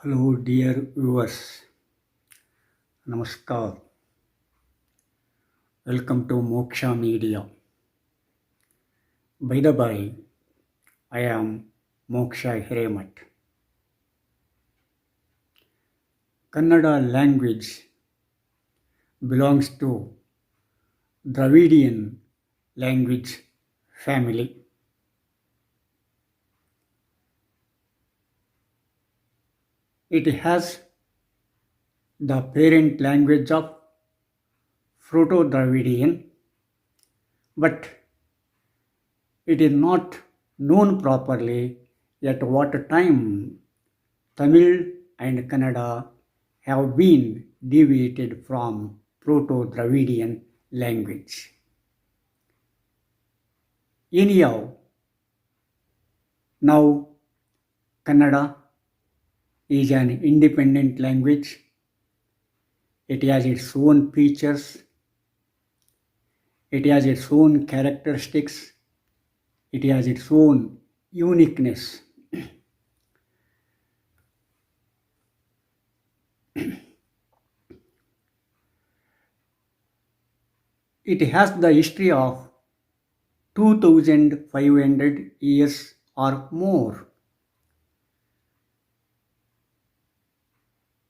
Hello, dear viewers. Namaskar. Welcome to Moksha Media. By the by, I am Moksha Hiremat. Kannada language belongs to Dravidian language family. It has the parent language of Proto-Dravidian, but it is not known properly at what time Tamil and Kannada have been deviated from Proto-Dravidian language. Anyhow, now Kannada is an independent language. It has its own features. It has its own characteristics. It has its own uniqueness. It has the history of 2500 years or more.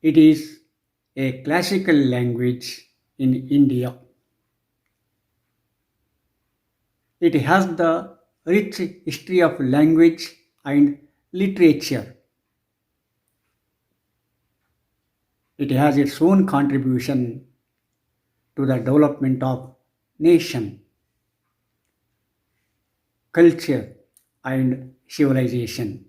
It is a classical language in India. It has the rich history of language and literature. It has its own contribution to the development of nation, culture, and civilization.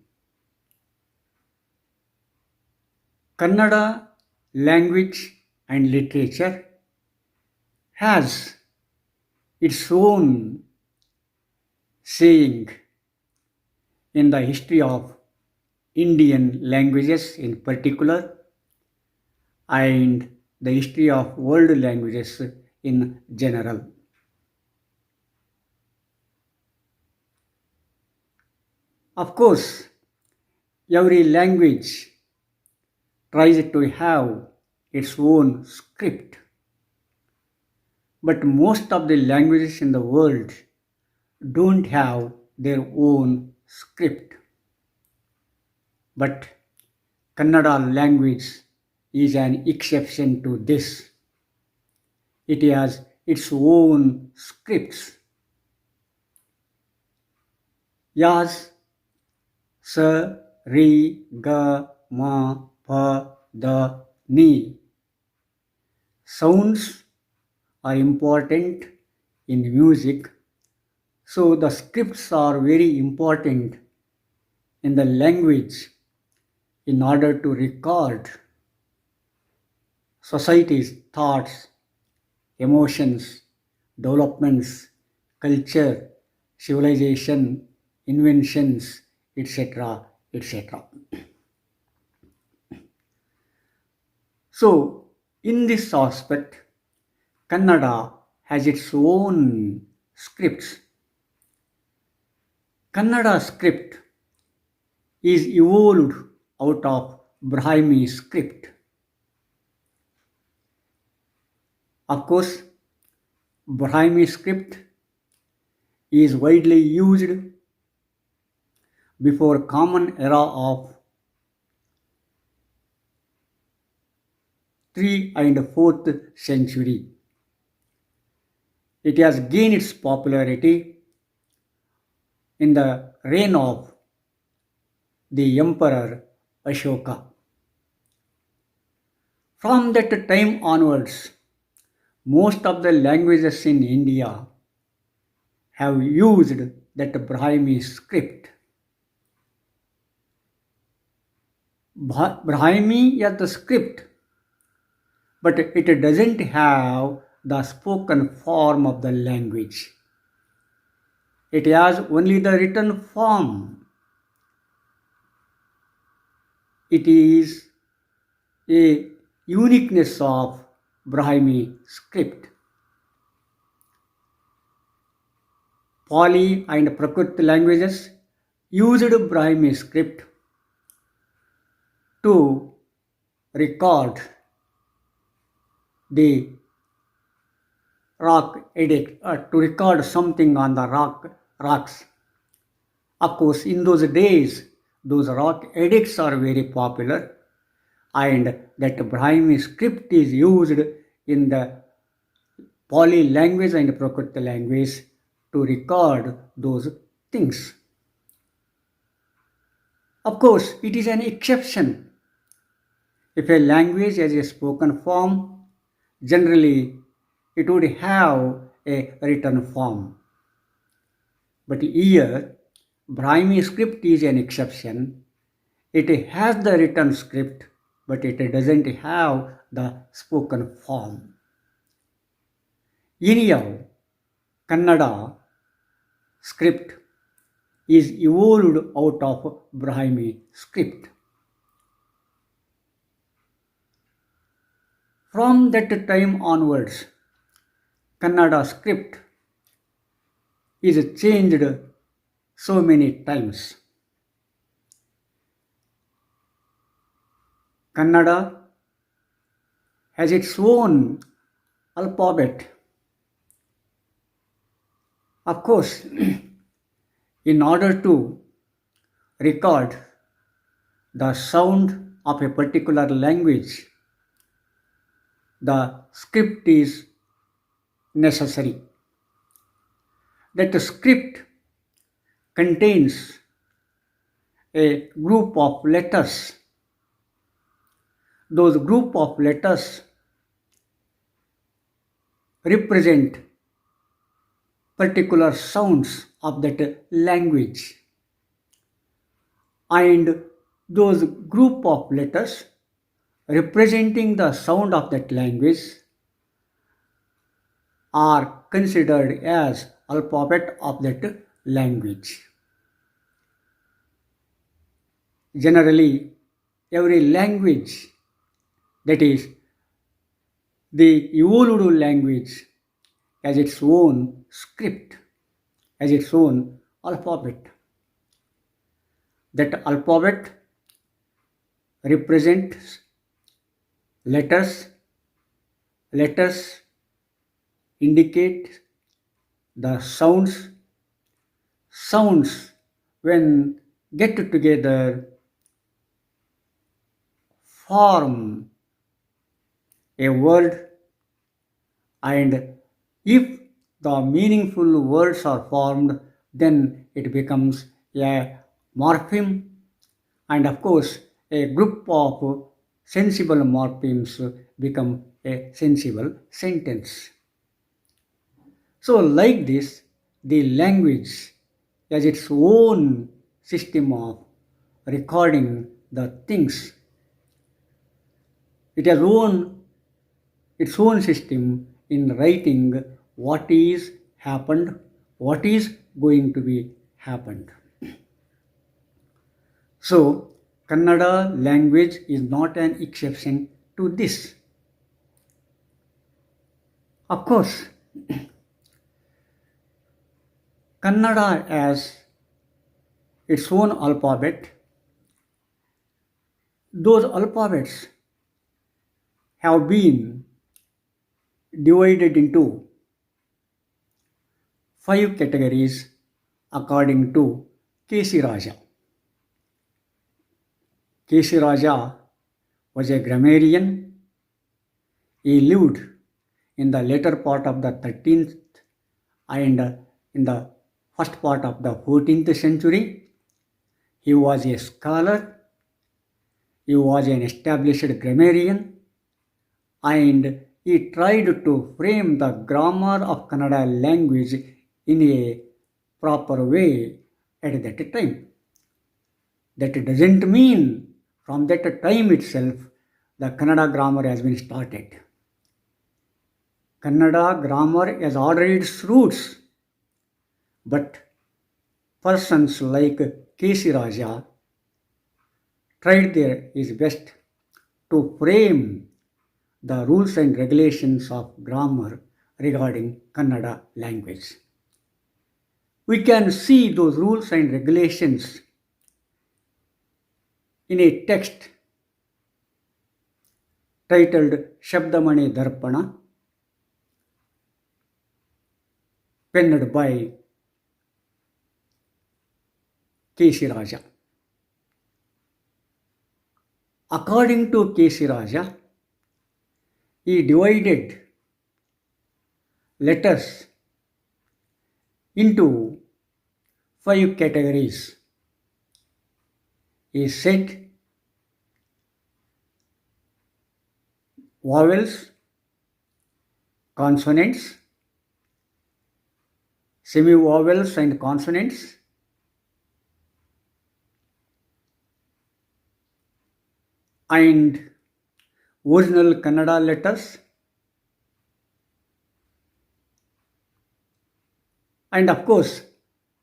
Kannada language and literature has its own saying in the history of Indian languages in particular and the history of world languages in general. Of course, every language tries to have its own script, but most of the languages in the world don't have their own script. But Kannada language is an exception to this. It has its own scripts. Yas, sa, re, ga, ma, pa, da, ni. Sounds are important in music, so the scripts are very important in the language in order to record society's thoughts, emotions, developments, culture, civilization, inventions, etc., etc. So, in this aspect, Kannada has its own scripts. Kannada script is evolved out of Brahmi script. Of course, Brahmi script is widely used before common era of 3rd and 4th century. It has gained its popularity in the reign of the Emperor Ashoka. From that time onwards, most of the languages in India have used that Brahmi script. Brahmi is the script, but it doesn't have the spoken form of the language. It has only the written form. It is a uniqueness of Brahmi script. Pali and Prakrit languages used Brahmi script to record the rock edit, to record something on the rocks. Of course, in those days, those rock edicts are very popular, and that Brahmi script is used in the Pali language and Prakrit language to record those things. Of course, it is an exception. If a language has a spoken form, generally it would have a written form. But here, Brahmi script is an exception. It has the written script, but it doesn't have the spoken form. Anyhow, Kannada script is evolved out of Brahmi script. From that time onwards, Kannada script is changed so many times. Kannada has its own alphabet. Of course, in order to record the sound of a particular language, the script is necessary. That script contains a group of letters. Those group of letters represent particular sounds of that language, and those group of letters representing the sound of that language are considered as alphabet of that language. Generally, every language, that is, the evolved language, has its own script, has its own alphabet. That alphabet represents letters. Letters indicate the sounds. Sounds, when get together, form a word, and if the meaningful words are formed, then it becomes a morpheme, and of course, a group of sensible morphemes become a sensible sentence. So, like this, the language has its own system of recording the things. It has its own system in writing what is happened, what is going to be happened. So, Kannada language is not an exception to this. Of course, Kannada has its own alphabet. Those alphabets have been divided into 5 categories according to K.C. Raja. K.C. Raja was a grammarian. He lived in the later part of the 13th and in the first part of the 14th century. He was a scholar. He was an established grammarian, and he tried to frame the grammar of Kannada language in a proper way at that time. That doesn't mean from that time itself the Kannada grammar has been started. Kannada grammar has already its roots, but persons like K.C. Raja tried his best to frame the rules and regulations of grammar regarding Kannada language. We can see those rules and regulations in a text titled Shabdamani Darpana, penned by K.C. Raja. According to K.C. Raja, he divided letters into 5 categories. He said vowels, consonants, semi-vowels and consonants, and original Kannada letters, and of course,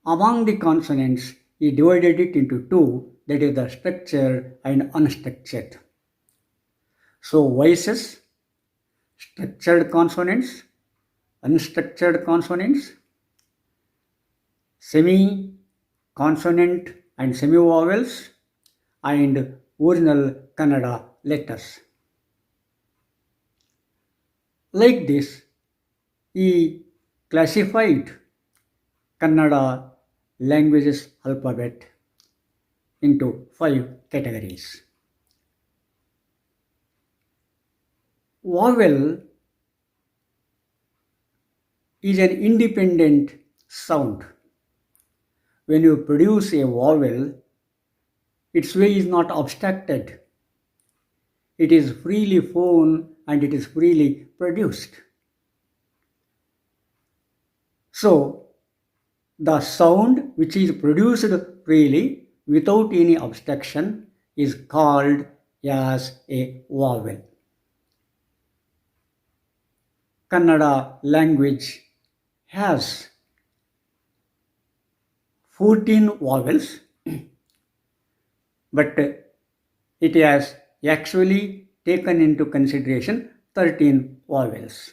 among the consonants, he divided it into 2, that is the structured and unstructured. So, voices, structured consonants, unstructured consonants, semi-consonant and semi-vowels, and original Kannada letters. Like this, he classified Kannada languages alphabet into 5 categories. Vowel is an independent sound. When you produce a vowel, its way is not abstracted. It is freely formed and it is freely produced. So, the sound which is produced freely without any abstraction is called as a vowel. Kannada language has 14 vowels, but it has actually taken into consideration 13 vowels.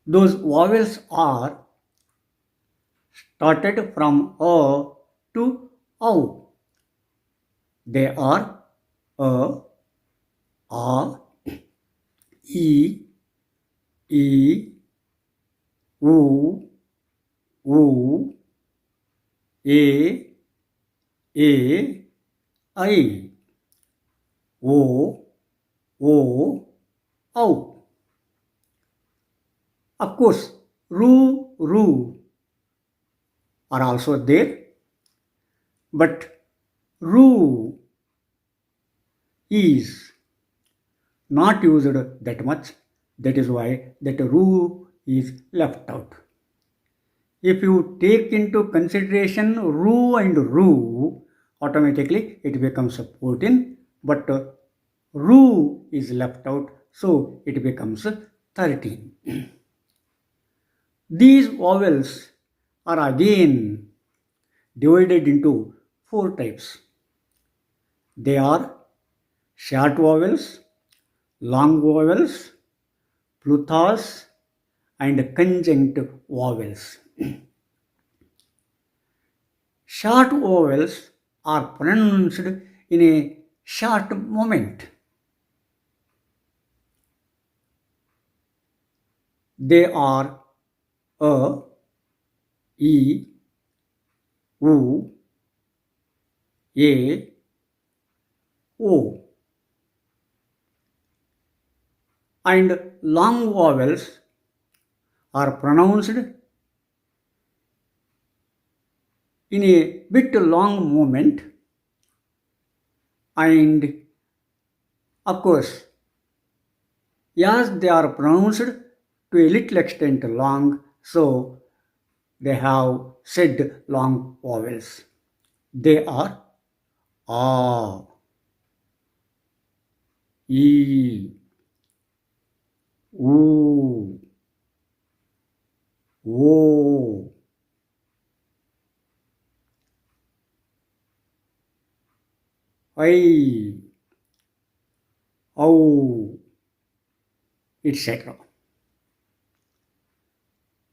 Those vowels are started from A to O. They are A, E, U, A, I, O, O. Of course, Ru are also there, but Ru is not used that much. That is why that Ru is left out. If you take into consideration Ru and Ru, automatically it becomes 14, but Ru is left out, so it becomes 13. These vowels are again divided into 4 types. They are short vowels, long vowels, pluthas, and conjunct vowels. Short vowels are pronounced in a short moment. They are A, E, U, A, O. And long vowels are pronounced in a bit long moment, and of course, as they are pronounced to a little extent long, so they have said long vowels. They are A, E, U, O, I, O, etc.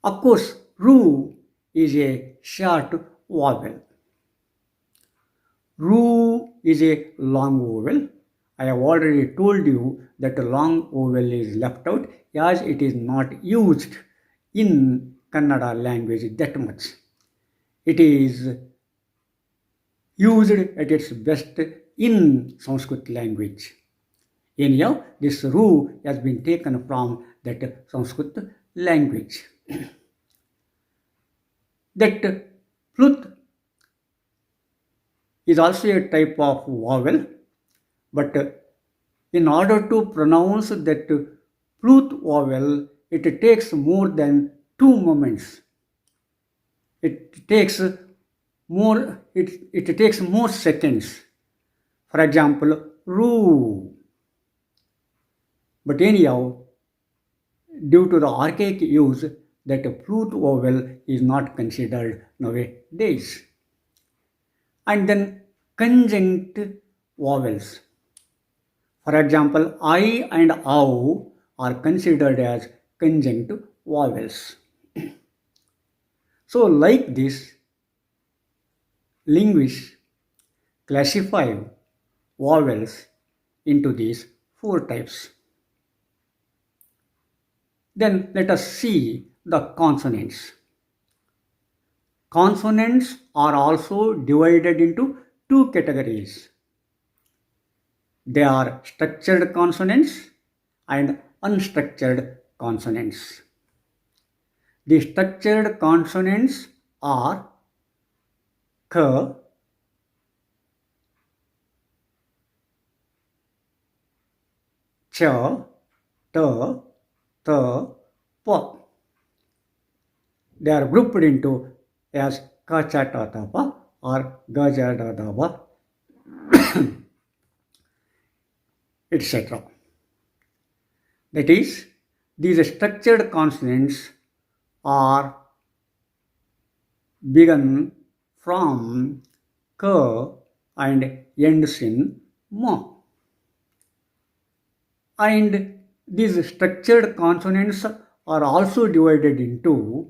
Of course, Ru is a short vowel. Ru is a long vowel, I have already told you that a long vowel is left out as it is not used in Kannada language that much. It is used at its best in Sanskrit language. Anyhow, this rule has been taken from that Sanskrit language. That pluth is also a type of vowel, but in order to pronounce that pluth vowel, it takes more than 2 moments. It takes it takes more seconds. For example, roo. But anyhow, due to the archaic use, that pluth vowel is not considered nowadays. And then conjunct vowels. For example, I and ow are considered as conjunct vowels. So, like this, linguists classify vowels into these 4 types. Then let us see the consonants. Consonants are also divided into 2 categories. They are structured consonants and unstructured consonants. The structured consonants are k, ch, t, t, p. They are grouped into as ka, cha, ta, ta, pa or ga, ja, da, da, ba, etc. That is, these structured consonants are begun from k and ends in ma. And these structured consonants are also divided into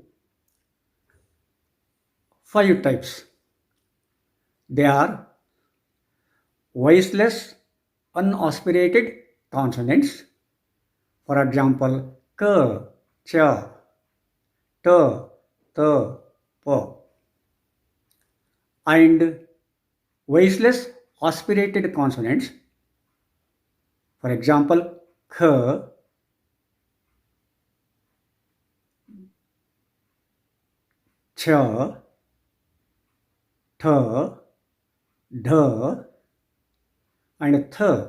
5 types. They are voiceless, unaspirated consonants. For example, k, cha, t, t, p. And voiceless aspirated consonants. For example, k, cha, th, dh, and th,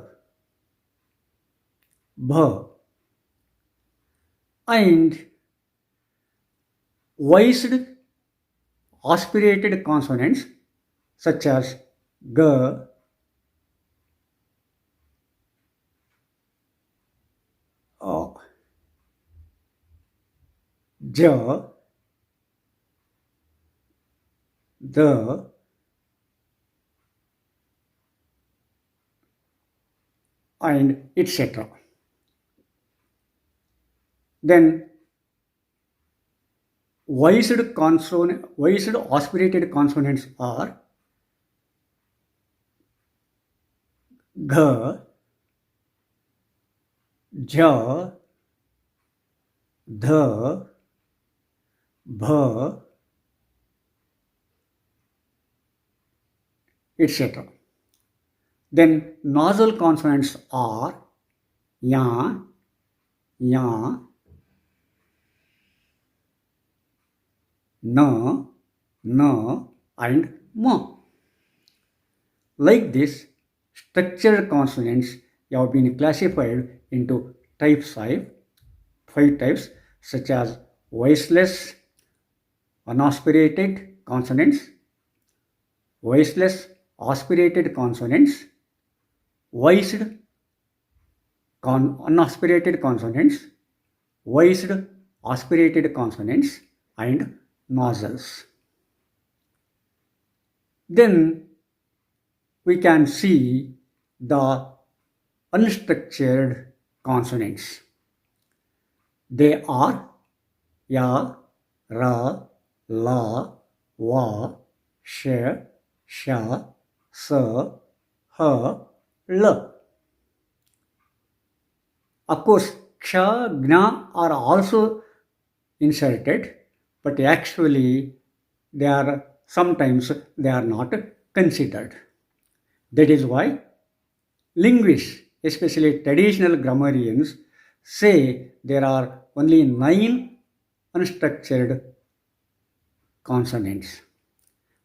bh. And voiced aspirated consonants such as g, j, the, and etc. Then voiced aspirated consonants are g, j, ध, bh, etc. Then nasal consonants are ya, ya, na, na, and ma. Like this, structured consonants have been classified into types 5 types such as voiceless, unaspirated consonants, voiceless aspirated consonants, voiced unaspirated consonants, voiced aspirated consonants, and nasals. Then we can see the unstructured consonants. They are ya, ra, la, wa, sh, sha, sa, ha, la. Of course, ksha, gna are also inserted, but actually they are not considered. That is why linguists, especially traditional grammarians, say there are only 9 unstructured consonants.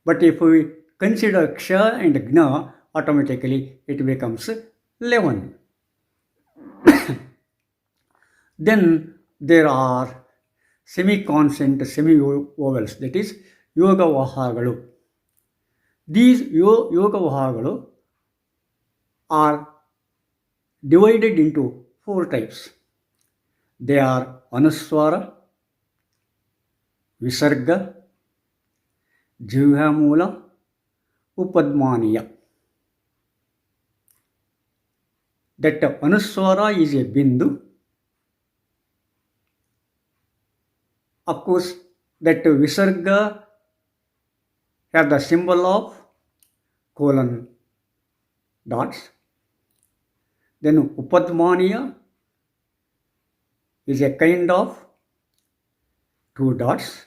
But if we consider ksha and gna, automatically it becomes 11. Then there are semi-consonant semi-vowels, that is yoga vahagalu. These yoga vahagalu are divided into 4 types. They are anuswara, visarga, jivhamula, upadmaniya. That anuswara is a bindu. Of course, that visarga have the symbol of colon dots. Then upadmaniya is a kind of 2 dots,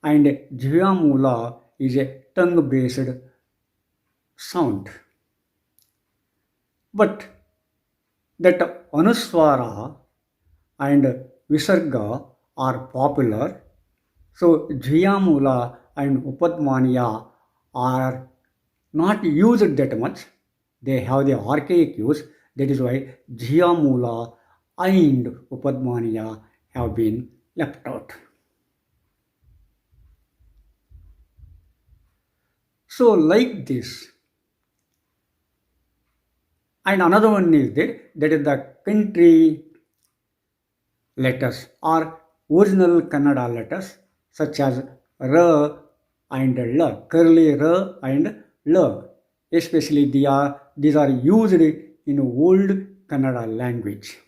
and jivamula is a tongue-based sound. But that anuswara and visarga are popular, so jivamula and upadmaniya are not used that much. They have the archaic use. That is why jivamula and upadmaniya have been left out. So like this, and another one is there, that is the country letters or original Kannada letters such as R and L, curly R and L. Especially these are used in old Kannada language.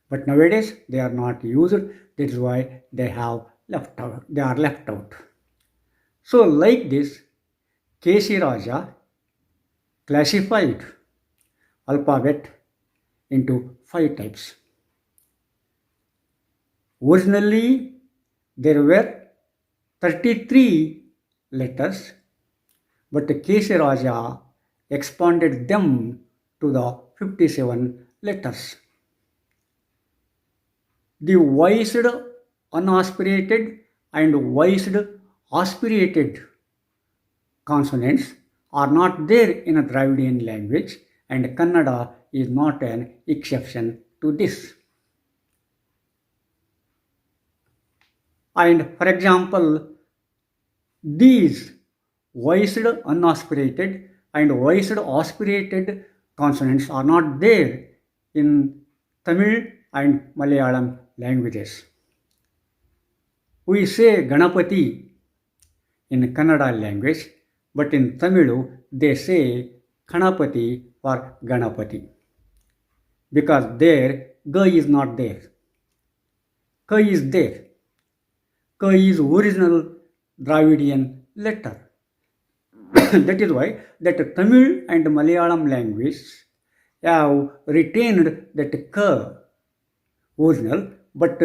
But nowadays they are not used. That is why they are left out. So like this, K.C. Raja classified alphabet into 5 types. Originally, there were 33 letters, but K.C. Raja expanded them to the 57 letters. The voiced unaspirated and voiced aspirated consonants are not there in a Dravidian language, and Kannada is not an exception to this. And for example, these voiced unaspirated and voiced aspirated consonants are not there in Tamil and Malayalam languages. We say Ganapati in Kannada language, but in Tamil they say Kanapati or Ganapati, because there G is not there. K is there. K is original Dravidian letter. That is why that Tamil and Malayalam language have retained that K original, but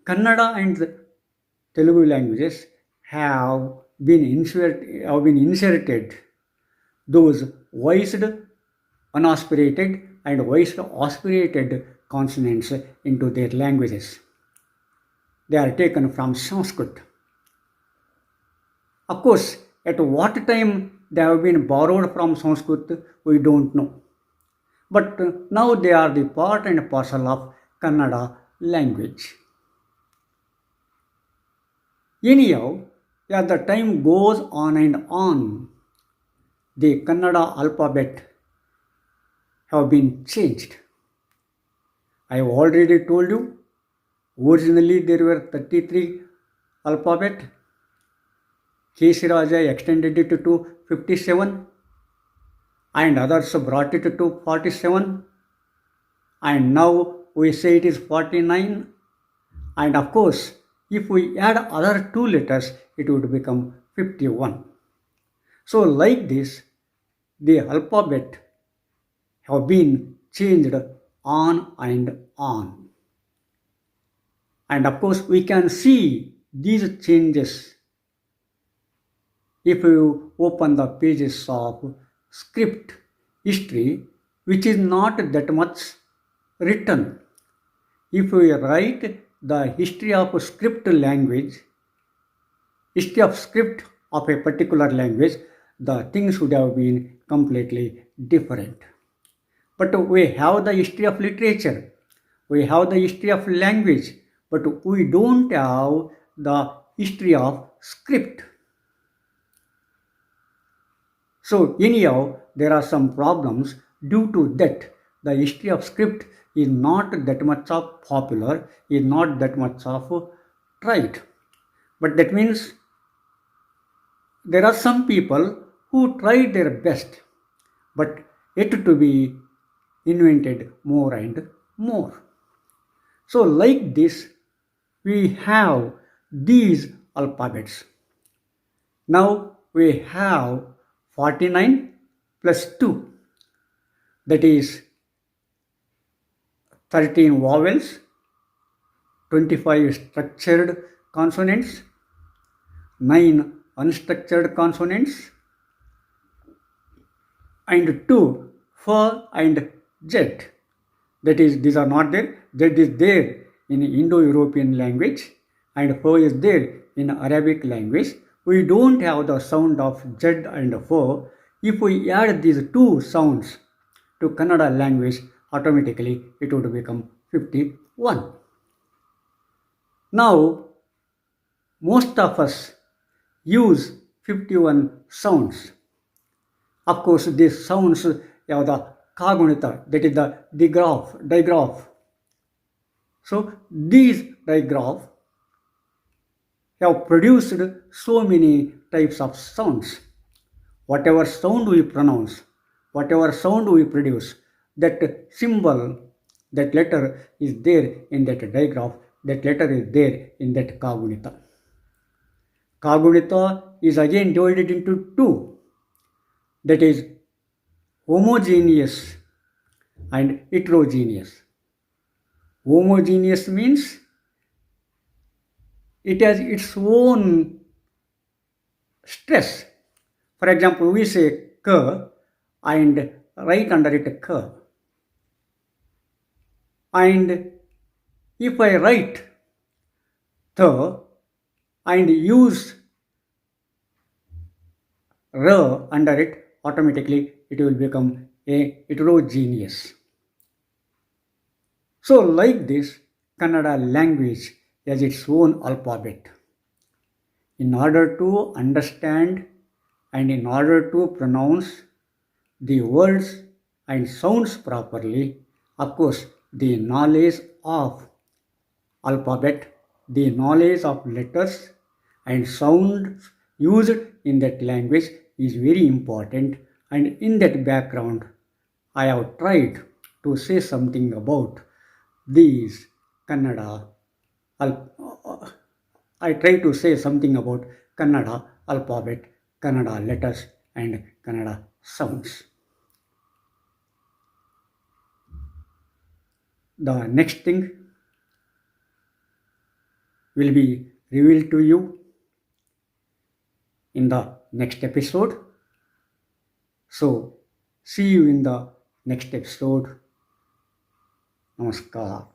Kannada and Telugu languages have been inserted those voiced unaspirated and voiced aspirated consonants into their languages. They are taken from Sanskrit. Of course, at what time they have been borrowed from Sanskrit, we don't know. But now they are the part and parcel of Kannada language. Anyhow, as the time goes on and on, the Kannada alphabet have been changed. I have already told you, originally there were 33 alphabet. K.C. Raja extended it to 57 and others brought it to 47, and now we say it is 49, and of course if we add other 2 letters it would become 51. So like this, the alphabet have been changed on and on. And of course, we can see these changes if you open the pages of script history, which is not that much written. If we write the history of script language, history of script of a particular language, the things would have been completely different. But we have the history of literature, we have the history of language, but we don't have the history of script. So anyhow, there are some problems due to that. The history of script is not that much of popular, is not that much of tried. But that means there are some people who tried their best, but yet to be invented more and more. So like this, we have these alphabets. Now we have 49 plus 2, that is 13 vowels, 25 structured consonants, 9 unstructured consonants, and 2 F and Z. That is, these are not there. Z is there in Indo-European language and F is there in Arabic language. We don't have the sound of Z and F. If we add these two sounds to Kannada language, automatically it would become 51. Now, most of us use 51 sounds. Of course, these sounds have the kagunita, that is the digraph. So, these digraph have produced so many types of sounds. Whatever sound we pronounce, whatever sound we produce, that symbol, that letter is there in that digraph, that letter is there in that kagunita. Kagunita is again divided into two, that is homogeneous and heterogeneous. Homogeneous means it has its own stress. For example, we say k and write under it k. And if I write the and use r under it, automatically it will become a heterogeneous. So like this, Kannada language has its own alphabet. In order to understand and in order to pronounce the words and sounds properly, of course, the knowledge of alphabet, the knowledge of letters and sounds used in that language is very important, and in that background I have tried to say something about these Kannada. I try to say something about Kannada alphabet, Kannada letters and Kannada sounds. The next thing will be revealed to you in the next episode. So, see you in the next episode. Namaskar.